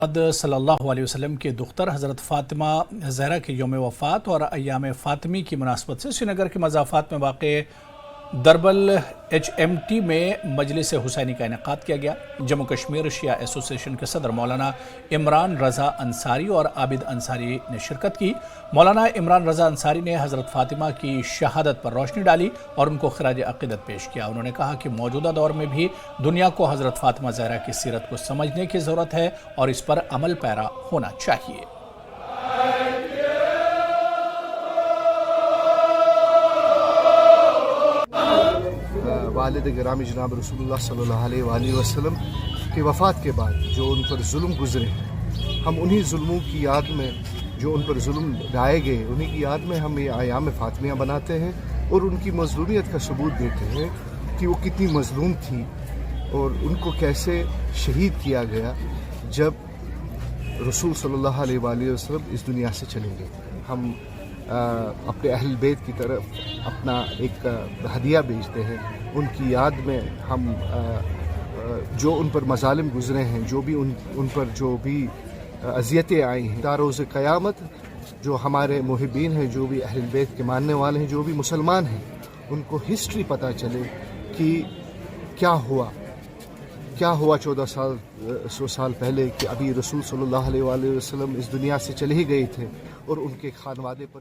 صلی اللہ علیہ وسلم کے دختر حضرت فاطمہ زہرا کے یوم وفات اور ایام فاطمی کی مناسبت سے سری نگر کے مضافات میں واقع دربل HMT میں مجلس حسینی کا انعقاد کیا گیا۔ جموں کشمیر شیعہ ایسوسی ایشن کے صدر مولانا عمران رضا انصاری اور عابد انصاری نے شرکت کی۔ مولانا عمران رضا انصاری نے حضرت فاطمہ کی شہادت پر روشنی ڈالی اور ان کو خراج عقیدت پیش کیا۔ انہوں نے کہا کہ موجودہ دور میں بھی دنیا کو حضرت فاطمہ زہرا کی سیرت کو سمجھنے کی ضرورت ہے اور اس پر عمل پیرا ہونا چاہیے۔ والد گرامی جناب رسول اللہ صلی اللہ علیہ وآلہ وسلم کی وفات کے بعد جو ان پر ظلم گزرے، ہم انہی ظلموں کی یاد میں جو ان پر ظلم ڈھائے گئے انہی کی یاد میں ہم یہ ایام فاطمیہ بناتے ہیں اور ان کی مظلومیت کا ثبوت دیتے ہیں کہ وہ کتنی مظلوم تھی اور ان کو کیسے شہید کیا گیا جب رسول صلی اللہ علیہ وآلہ وسلم اس دنیا سے چلے گئے۔ ہم اپنے اہل بیت کی طرف اپنا ایک ہدیہ بھیجتے ہیں، ان کی یاد میں ہم جو ان پر مظالم گزرے ہیں، جو بھی ان پر جو بھی اذیتیں آئی ہیں، تا روز قیامت جو ہمارے محبین ہیں، جو بھی اہل بیت کے ماننے والے ہیں، جو بھی مسلمان ہیں، ان کو ہسٹری پتہ چلے کہ کیا ہوا 1400 سال پہلے، کہ ابھی رسول صلی اللہ علیہ وآلہ وسلم اس دنیا سے چلے ہی گئے تھے اور ان کے خانوادے پر